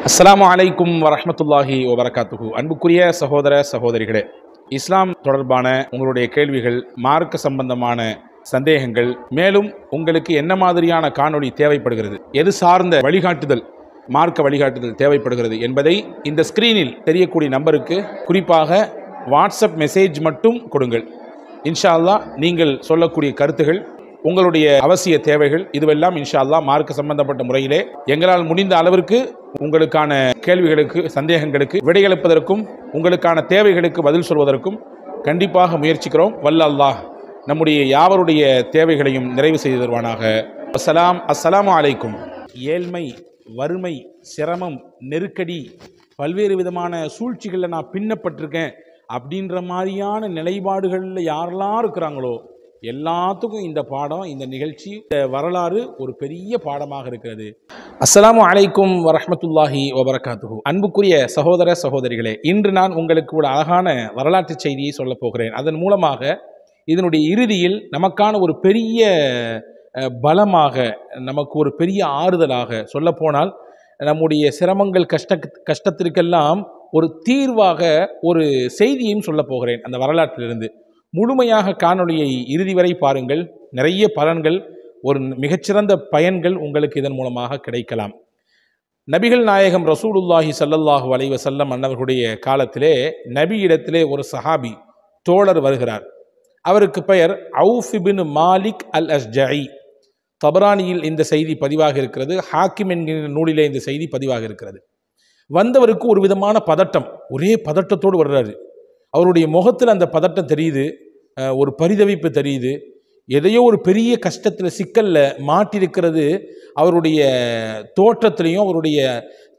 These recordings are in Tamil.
அஸ்ஸலாமு அலைக்கும் வரஹ்மத்துல்லாஹி வபரகாத்துஹு. அன்புக்குரிய சகோதர சகோதரிகளே, இஸ்லாம் தொடர்பான உங்களுடைய கேள்விகள், மார்க்க சம்பந்தமான சந்தேகங்கள், மேலும் உங்களுக்கு என்ன மாதிரியான காணொளி தேவைப்படுகிறது, எது சார்ந்த வழிகாட்டுதல், மார்க்க வழிகாட்டுதல் தேவைப்படுகிறது என்பதை இந்த ஸ்கிரீனில் தெரியக்கூடிய நம்பருக்கு குறிப்பாக வாட்ஸ்அப் மெசேஜ் மட்டும் கொடுங்கள். இன்ஷா அல்லாஹ் நீங்கள் சொல்லக்கூடிய கருத்துகள், உங்களுடைய அவசிய தேவைகள் இதுவெல்லாம் இன்ஷா அல்லாஹ் மார்க்க சம்பந்தப்பட்ட முறையிலே எங்களால் முடிந்த அளவிற்கு உங்களுக்கான கேள்விகளுக்கு, சந்தேகங்களுக்கு விடையளிப்பதற்கும், உங்களுக்கான தேவைகளுக்கு பதில் சொல்வதற்கும் கண்டிப்பாக முயற்சிக்கிறோம். வல்ல அல்லாஹ் நம்முடைய யாவருடைய தேவைகளையும் நிறைவு செய்து தருவானாக. அஸ்ஸலாமு அலைக்கும். ஏழ்மை, வறுமை, சிரமம், நெருக்கடி, பல்வேறு விதமான சூழ்ச்சிகளில் நான் பின்னப்பட்டிருக்கேன் அப்படின்ற மாதிரியான நிலைப்பாடுகளில் யாரெல்லாம் இருக்கிறாங்களோ எல்லாத்துக்கும் இந்த பாடம், இந்த நிகழ்ச்சி, வரலாறு ஒரு பெரிய பாடமாக இருக்கிறது. அஸ்ஸலாமு அலைக்கும் வரஹ்மத்துல்லாஹி வபரகாத்துஹு. அன்புக்குரிய சகோதர சகோதரிகளே, இன்று நான் உங்களுக்கு ஒரு அழகான வரலாற்று செய்தியை சொல்ல போகிறேன். அதன் மூலமாக இதனுடைய இறுதியில் நமக்கான ஒரு பெரிய பலமாக, நமக்கு ஒரு பெரிய ஆறுதலாக, சொல்லப்போனால் நம்முடைய சிரமங்கள், கஷ்டத்திற்கெல்லாம் ஒரு தீர்வாக ஒரு செய்தியையும் சொல்ல போகிறேன். அந்த வரலாற்றிலிருந்து முழுமையாக காணொளியை இறுதி வரை பாருங்கள். நிறைய பலன்கள், ஒரு மிகச்சிறந்த பயன்கள் உங்களுக்கு இதன் மூலமாக கிடைக்கலாம். நபிகள் நாயகம் ரசூலுல்லாஹி ஸல்லல்லாஹு அலைஹி வஸல்லம் அன்னவர்களுடைய காலத்திலே நபியிடத்திலே ஒரு சஹாபி, தோழர் வருகிறார். அவருக்கு பெயர் அவுஃப் இப்னு மாலிக் அல் அஷ்ஜஇ. தபரானியில் இந்த செய்தி பதிவாக இருக்கிறது. ஹாக்கிம் என்கிற நூலிலே இந்த செய்தி பதிவாக இருக்கிறது. வந்தவருக்கு ஒரு விதமான பதட்டம், ஒரே பதட்டத்தோடு வர்றாரு. அவருடைய முகத்தில் அந்த பதட்டம் தெரியுது, ஒரு பரிதவிப்பு தெரியுது. எதையோ ஒரு பெரிய கஷ்டத்தில், சிக்கலில் மாட்டிருக்கிறது அவருடைய தோற்றத்திலையும் அவருடைய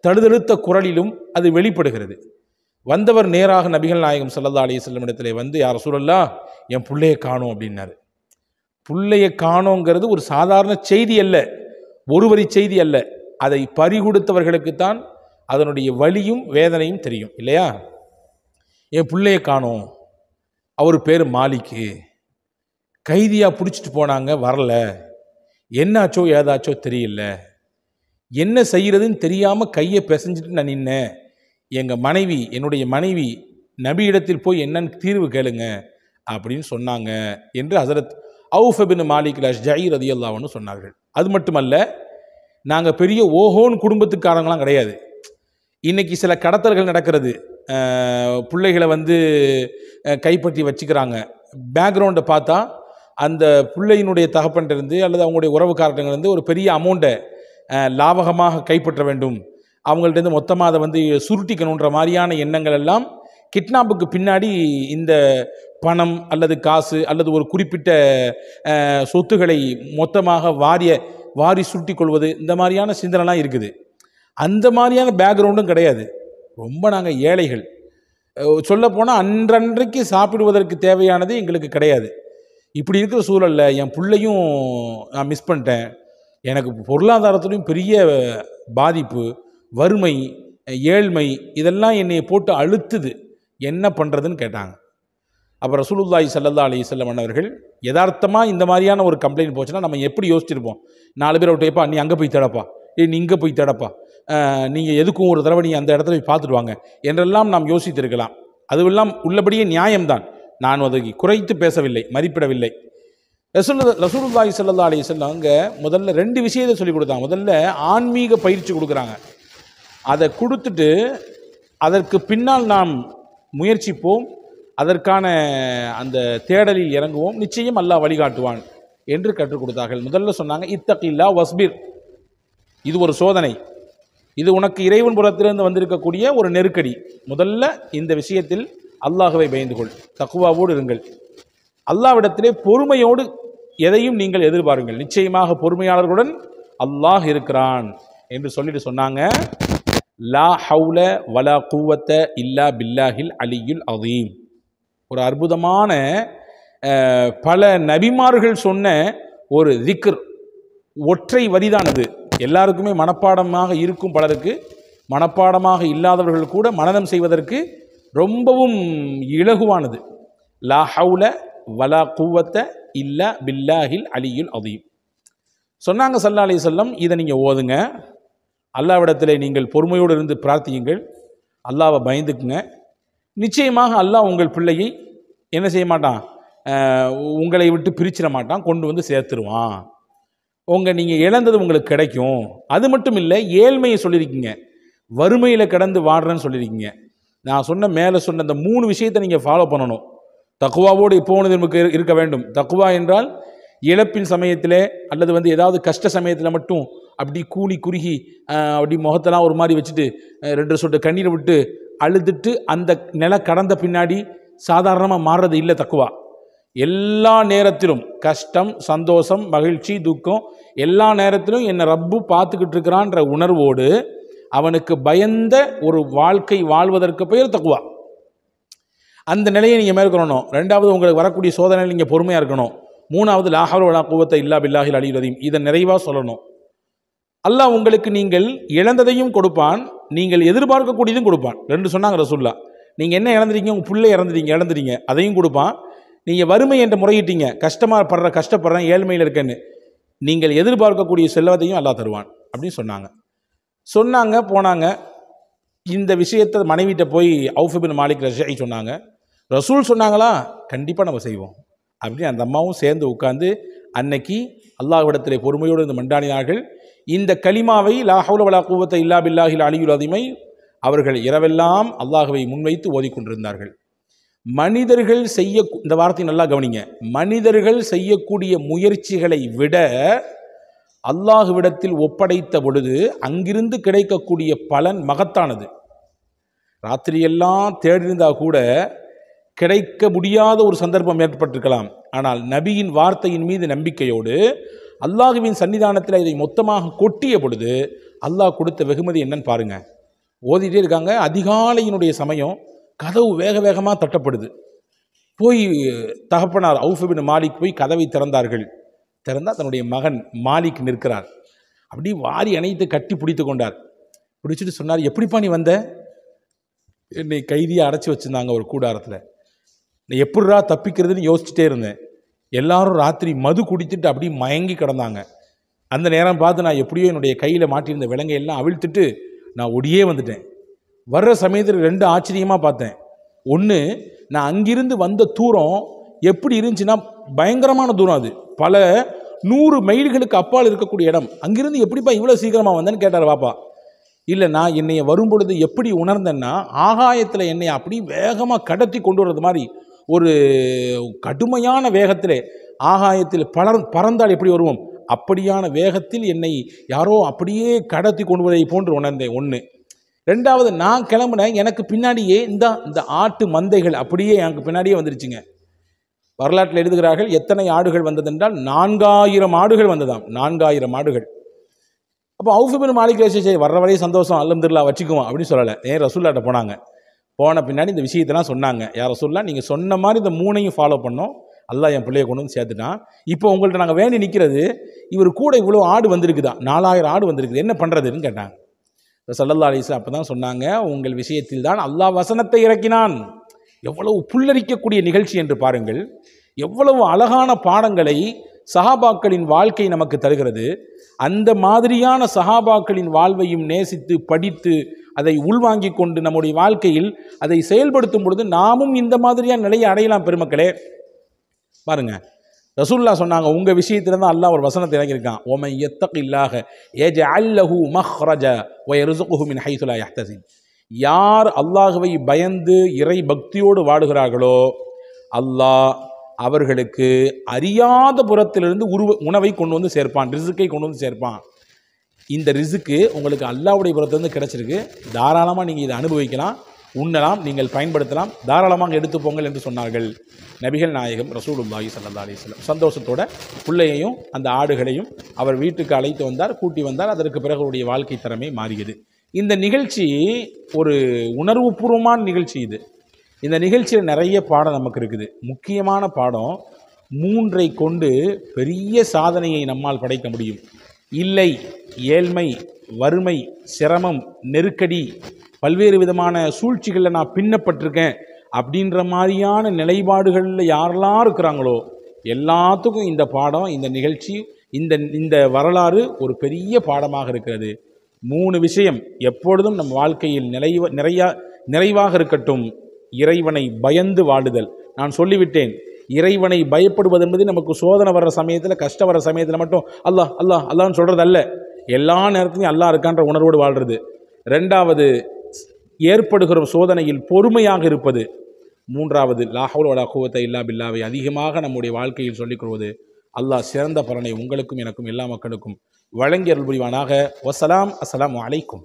தழுதழுத்த குரலிலும் அது வெளிப்படுகிறது. வந்தவர் நேராக நபிகள் நாயகம் ஸல்லல்லாஹு அலைஹி வஸல்லம் இடத்திலே வந்து, யா ரசூலல்லாஹ், என் பிள்ளையை காணோம் அப்படின்னாரு. பிள்ளையை காணோங்கிறது ஒரு சாதாரண செய்தி அல்ல, ஒரு வரி செய்தி அல்ல. அதை பறிகொடுத்தவர்களுக்குத்தான் அதனுடைய வலியும் வேதனையும் தெரியும், இல்லையா? என் பிள்ளையை காணோம், அவர் பேர் மாலிக்கு, கைதியாக பிடிச்சிட்டு போனாங்க, வரல, என்னாச்சோ ஏதாச்சோ தெரியல, என்ன செய்கிறதுன்னு தெரியாமல் கையை பிசைஞ்சிட்டு நான் நின்னேன். எங்கள் மனைவி, என்னுடைய மனைவி நபியிடத்தில் போய் என்னன்னு தீர்வு கேளுங்க அப்படின்னு சொன்னாங்க என்று ஹஸரத் அவுஃப் இப்னு மாலிக் அல் அஷ்ஜஇ ரலியல்லாஹு அன்ஹு சொன்னார்கள். அது மட்டுமல்ல, நாங்கள் பெரிய ஓஹோன் குடும்பத்துக்காரங்களாம் கிடையாது. இன்னைக்கு சில கடத்தல்கள் நடக்கிறது, பிள்ளைகளை வந்து கைப்பற்றி வச்சுக்கிறாங்க. பேக்ரவுண்டை பார்த்தா அந்த பிள்ளையினுடைய தகப்பன்றிருந்து அல்லது அவங்களுடைய உறவுக்காரர்களிருந்து ஒரு பெரிய அமௌண்ட்டை லாபகமாக கைப்பற்ற வேண்டும், அவங்கள்ட்ட மொத்தமாக அதை வந்து சுருட்டிக்கணுன்ற மாதிரியான எண்ணங்கள் எல்லாம் கிட்னாப்புக்கு பின்னாடி இந்த பணம் அல்லது காசு அல்லது ஒரு குறிப்பிட்ட சொத்துக்களை மொத்தமாக வாரி சுருட்டி கொள்வது, இந்த மாதிரியான சிந்தனைலாம் இருக்குது. அந்த மாதிரியான பேக்ரவுண்டும் கிடையாது. ரொம்ப நாங்கள் ஏழைகள். சொல்லப்போனால் அன்றன்றைக்கு சாப்பிடுவதற்கு தேவையானது எங்களுக்கு கிடையாது. இப்படி இருக்கிற சூழலில் என் பிள்ளையும் நான் மிஸ் பண்ணிட்டேன். எனக்கு பொருளாதாரத்துலையும் பெரிய பாதிப்பு, வறுமை, ஏழ்மை, இதெல்லாம் என்னை போட்டு அழுத்துது, என்ன பண்ணுறதுன்னு கேட்டாங்க. அப்போ ரசூலுல்லாஹி ஸல்லல்லாஹு அலைஹி வஸல்லம் அன்னவர்கள் யதார்த்தமாக இந்த மாதிரியான ஒரு கம்ப்ளைண்ட் போச்சுன்னா நம்ம எப்படி யோசிச்சிருப்போம்? 4 பேர் விட்டேப்பா, நீ அங்கே போய் தேடப்பா, நீ இங்கே போய் தேடப்பா, நீங்கள் எதுக்கும் ஒரு தடவை நீ அந்த இடத்துல போய் பார்த்துட்டு வாங்க என்றெல்லாம் நாம் யோசித்திருக்கலாம். அதுவெல்லாம் உள்ளபடியே நியாயம்தான். நான் அதை குறைத்து பேசவில்லை, மதிப்பிடவில்லை. ரசூலுல்லாஹி ஸல்லல்லாஹு அலைஹி வஸல்லம் அங்கே முதல்ல 2 விஷயத்தை சொல்லி கொடுத்தாங்க. முதல்ல ஆன்மீக பயிற்சி கொடுக்குறாங்க. அதை கொடுத்துட்டு அதற்கு பின்னால் நாம் முயற்சிப்போம், அதற்கான அந்த தேடலில் இறங்குவோம், நிச்சயம் அல்லாஹ் வழிகாட்டுவான் என்று கற்றுக் கொடுத்தார்கள். முதல்ல சொன்னாங்க, இத்தகில்லா வஸ்பிர், இது ஒரு சோதனை, இது உனக்கு இறைவன் புறத்திலிருந்து வந்திருக்கக்கூடிய ஒரு நெருக்கடி. முதல்ல இந்த விஷயத்தில் அல்லாஹ்வை பயந்து கொள், தக்வாவோடு இருங்கள், அல்லாஹ்விடத்திலே பொறுமையோடு எதையும் நீங்கள் எதிர்பாருங்கள், நிச்சயமாக பொறுமையாளர்களுடன் அல்லாஹ் இருக்கிறான் என்று சொல்லிட்டு சொன்னாங்க, லா ஹவுல வலா குவத்த இல்லா பில்லாஹில் அலியுல் அதீம். ஒரு அற்புதமான பல நபிமார்கள் சொன்ன ஒரு திக்ர், ஒற்றை வரிதானது. எல்லாருக்குமே மனப்பாடமாக இருக்கும், பலருக்கு மனப்பாடமாக இல்லாதவர்கள் கூட மனனம் செய்வதற்கு ரொம்பவும் இலகுவானது. லா ஹவுல வலா குவத்த இல்லா பில்லாஹில் அலியுல் அதீம் சொன்னாங்க ஸல்லல்லாஹு அலைஹி வஸல்லம். இதை நீங்கள் ஓதுங்க, அல்லாஹ்விடத்திலே நீங்கள் பொறுமையோடு இருந்து பிரார்த்தியுங்கள், அல்லாஹ்வை பயந்துக்குங்க. நிச்சயமாக அல்லாஹ் உங்கள் பிள்ளையை என்ன செய்ய மாட்டான், உங்களை விட்டு பிரிச்சிட மாட்டான், கொண்டு வந்து சேர்த்துருவான். நீங்கள் இழந்தது உங்களுக்கு கிடைக்கும். அது மட்டும் இல்லை, ஏழ்மையை சொல்லியிருக்கீங்க, வறுமையில் கடந்து வாடுறேன்னு சொல்லியிருக்கீங்க. நான் மேலே சொன்ன அந்த 3 விஷயத்தை நீங்கள் ஃபாலோ பண்ணணும். தக்குவாவோடு எப்போது நமக்கு இருக்க வேண்டும். தக்குவா என்றால் இழப்பின் சமயத்தில் அல்லது ஏதாவது கஷ்ட சமயத்தில் மட்டும் அப்படி கூலி குறுகி அப்படி முகத்தெல்லாம் ஒரு மாதிரி வச்சுட்டு 2 சொட்டு கண்ணீரை விட்டு அழுதுட்டு அந்த நிலை கடந்த பின்னாடி சாதாரணமாக மாறுறது இல்லை தக்குவா. எல்லா நேரத்திலும் கஷ்டம், சந்தோஷம், மகிழ்ச்சி, துக்கம், எல்லா நேரத்திலும் என்னை ரப்பு பார்த்துக்கிட்டு இருக்கிறான்ற உணர்வோடு அவனுக்கு பயந்த ஒரு வாழ்க்கை வாழ்வதற்கு பெயர் தக்குவா. அந்த நிலையை நீங்கள் மேற்கொள்ளணும். 2வது, உங்களுக்கு வரக்கூடிய சோதனையில் நீங்கள் பொறுமையாக இருக்கணும். 3வது, லா ஹவ்ல வலா குவத்த இல்லா பில்லாஹில் அலியுல் அதீம். இதை நிறைவாக சொல்லணும். அல்லாஹ் உங்களுக்கு நீங்கள் இழந்ததையும் கொடுப்பான், நீங்கள் எதிர்பார்க்கக்கூடியதும் கொடுப்பான். 2 சொன்னாங்க ரசூலுல்லாஹ். நீங்கள் என்ன இழந்துறீங்க, உங்கள் பிள்ளை இழந்துறீங்க, அதையும் கொடுப்பான். நீங்கள் வறுமை என்று முறையிட்டீங்க, கஷ்டப்படுறேன், ஏழ்மையில் இருக்கேன்னு, நீங்கள் எதிர்பார்க்கக்கூடிய செல்வத்தையும் அல்லாஹ் தருவான் அப்படின்னு சொன்னாங்க. போனாங்க. இந்த விஷயத்தை மனைவிட்ட போய் அவுஃப் பின் மாலிக் ரஷீ சொன்னாங்க. ரசூல் சொன்னாங்களா, கண்டிப்பாக நம்ம செய்வோம் அப்படின்னு அந்த அம்மாவும் சேர்ந்து உட்கார்ந்து அன்னைக்கு அல்லாஹ்விடத்திலே பொறுமையோடு இருந்து மண்டாடினார்கள். இந்த கலிமாவை லா ஹவ்ல வலா குவத்த இல்லா பில்லாஹில் அலியுல் அதீமை அவர்கள் இரவெல்லாம் அல்லாஹ்வை முன்வைத்து ஓதிக்கொண்டிருந்தார்கள். மனிதர்கள் இந்த வார்த்தை நல்லா கவனிங்க, மனிதர்கள் செய்யக்கூடிய முயற்சிகளை விட அல்லாஹ்விடத்தில் ஒப்படைத்த பொழுது அங்கிருந்து கிடைக்கக்கூடிய பலன் மகத்தானது. ராத்திரியெல்லாம் தேடிருந்தா கூட கிடைக்க முடியாத ஒரு சந்தர்ப்பம் ஏற்பட்டிருக்கலாம். ஆனால் நபியின் வார்த்தையின் மீது நம்பிக்கையோடு அல்லாஹ்வின் சன்னிதானத்தில் இதை மொத்தமாக கொட்டிய பொழுது அல்லாஹ் கொடுத்த வெகுமதி என்னன்னு பாருங்க. ஓதிட்டே இருக்காங்க. அதிகாலையினுடைய சமயம், கதவு வேக வேகமாக தட்டப்படுது. போய் தகப்பனார் அவுஃப் பின் மாலிக் போய் கதவை திறந்தார்கள். திறந்தால் தன்னுடைய மகன் மாலிக் நிற்கிறார். அப்படி வாரி அணைத்து கட்டி பிடித்து கொண்டார். பிடிச்சிட்டு சொன்னார், எப்படிப்பா நீ வந்த? என்னை கைதியாக அடைச்சி வச்சுருந்தாங்க ஒரு கூடாரத்தில். நான் எப்படிரா தப்பிக்கிறதுன்னு யோசிச்சுட்டே இருந்தேன். எல்லாரும் ராத்திரி மது குடித்துட்டு அப்படி மயங்கி கிடந்தாங்க. அந்த நேரம் பார்த்து நான் எப்படியோ என்னுடைய கையில் மாட்டியிருந்த விலங்கை எல்லாம் அவிழ்த்துட்டு நான் ஒடியே வந்துட்டேன். வர்ற சமயத்தில் 2 ஆச்சரியமாக பார்த்தேன். ஒன்று, நான் அங்கிருந்து வந்த தூரம் எப்படி இருந்துச்சுன்னா பயங்கரமான தூரம். அது பல 100 மைல்களுக்கு அப்பால் இருக்கக்கூடிய இடம். அங்கிருந்து எப்படிப்பா இவ்வளோ சீக்கிரமாக வந்தேன்னு கேட்டார் பாப்பா. இல்லை, நான் என்னைய வரும்பொழுது எப்படி உணர்ந்தேன்னா, ஆகாயத்தில் என்னை அப்படி வேகமாக கடத்தி கொண்டு வர்றது மாதிரி ஒரு கடுமையான வேகத்தில் ஆகாயத்தில் பறந்தால் எப்படி வருவோம் அப்படியான வேகத்தில் என்னை யாரோ அப்படியே கடத்தி கொண்டு வருவதை போன்று உணர்ந்தேன். 1. 2வது, நான் கிளம்புனேன், எனக்கு பின்னாடியே இந்த ஆட்டு மந்தைகள் அப்படியே எனக்கு பின்னாடியே வந்துருச்சுங்க. வரலாற்றில் எழுதுகிறார்கள், எத்தனை ஆடுகள் வந்ததென்றால் 4000 ஆடுகள் வந்ததாம். 4000 ஆடுகள். அப்போ அவுஃப் பின் மாலிக் ரஷீ வர்ற வரை சந்தோஷம், அல்ஹம்துலில்லாஹ் வச்சுக்குவோம் அப்படின்னு சொல்லலை. ரசூலுல்லாஹ்ட்ட போனாங்க. போன பின்னாடி இந்த விஷயத்தெல்லாம் சொன்னாங்க. யார் ரசூலுல்லாஹ், நீங்கள் சொன்ன மாதிரி இந்த 3ஐயும் ஃபாலோ பண்ணோம், அல்லாஹ் என் பிள்ளையை கொண்டு வந்து சேர்த்துட்டான். இப்போ உங்கள்கிட்ட நாங்கள் வேண்டி நிற்கிறது, இவர் கூட இவ்வளோ ஆடு வந்திருக்குதா, 4000 ஆடு வந்திருக்குது, என்ன பண்ணுறதுன்னு கேட்டாங்க. ஸல்லல்லாஹு அலைஹி வஸல்லம் அப்போ தான் சொன்னாங்க, உங்கள் விஷயத்தில் தான் அல்லாஹ் வசனத்தை இறக்கினான். எவ்வளவு புல்லரிக்கக்கூடிய நிகழ்ச்சி என்று பாருங்கள். எவ்வளவு அழகான பாடங்களை சஹாபாக்களின் வாழ்க்கை நமக்கு தருகிறது. அந்த மாதிரியான சஹாபாக்களின் வாழ்வையும் நேசித்து படித்து அதை உள்வாங்கி கொண்டு நம்முடைய வாழ்க்கையில் அதை செயல்படுத்தும் பொழுது நாமும் இந்த மாதிரியான நிலையை அடையலாம். பெருமக்களே பாருங்க, ரசூலுல்லாஹ் சொன்னாங்க, உங்கள் விஷயத்தில் தான் அல்லாஹ் ஒரு வசனத்தை இறங்கியிருக்கான். ஒமன் யத்தகில்லாஹ யஜ்அல் லஹு மக்ரஜ வ யர்ஸுகுஹு மின் ஹைஸு லா யஹ்தஸிப். யார் அல்லாஹ்வை பயந்து இறை பக்தியோடு வாடுகிறார்களோ அல்லாஹ் அவர்களுக்கு அறியாத புறத்திலிருந்து உணவை கொண்டு வந்து சேர்ப்பான், ரிசுக்கை கொண்டு வந்து சேர்ப்பான். இந்த ரிசுக்கு உங்களுக்கு அல்லாஹ்வுடைய புறத்திலிருந்து கிடைச்சிருக்கு. தாராளமாக நீங்கள் இதை அனுபவிக்கலாம், உண்ணலாம், நீங்கள் பயன்படுத்தலாம், தாராளமாக எடுத்துப்போங்கள் என்று சொன்னார்கள் நபிகள் நாயகம் ரசூலுல்லாஹி ஸல்லல்லாஹு அலைஹி வஸல்லம். சந்தோஷத்தோட பிள்ளையையும் அந்த ஆடுகளையும் அவர் வீட்டுக்கு அழைத்து வந்தார், கூட்டி வந்தார். அதற்கு பிறகு அவருடைய வாழ்க்கை தரமே மாறியது. இந்த நிகழ்ச்சி ஒரு உணர்வுபூர்வமான நிகழ்ச்சி. இந்த நிகழ்ச்சியில் நிறைய பாடம் நமக்கு இருக்குது. முக்கியமான பாடம், 3ஐ கொண்டு பெரிய சாதனையை நம்மால் படைக்க முடியும். இல்லை, ஏழ்மை, வறுமை, சிரமம், நெருக்கடி, பல்வேறு விதமான சூழ்ச்சிகளில் நான் பின்னப்பட்டிருக்கேன் அப்படின்ற மாதிரியான நிலைப்பாடுகளில் யாரெல்லாம் இருக்கிறாங்களோ எல்லாத்துக்கும் இந்த பாடம், இந்த நிகழ்ச்சி, இந்த வரலாறு ஒரு பெரிய பாடமாக இருக்கிறது. 3 விஷயம் எப்பொழுதும் நம் வாழ்க்கையில் நிறைவாக இருக்கட்டும். இறைவனை பயந்து வாழுதல். நான் சொல்லிவிட்டேன், இறைவனை பயப்படுவது என்பது நமக்கு சோதனை வர்ற சமயத்தில், கஷ்டம் வர்ற சமயத்தில் மட்டும் அல்லாஹ் அல்லாஹ் அல்லாஹ்னு சொல்கிறது அல்ல. எல்லா நேரத்துலையும் அல்லாஹ் இருக்கான்ற உணர்வோடு வாழ்கிறது. 2வது, ஏற்படுகிற சோதனையில் பொறுமையாக இருப்பது. 3வது, லா ஹவ்ல வலா குவத்த இல்லா பில்லாவை அதிகமாக நம்முடைய வாழ்க்கையில் சொல்லிக் கொள்வது. அல்லாஹ் சிறந்த பலனை உங்களுக்கும் எனக்கும் எல்லா மக்களுக்கும் வழங்கி அருள் புரிவானாக. வஸ்ஸலாம். அஸ்ஸலாமு அலைக்கும்.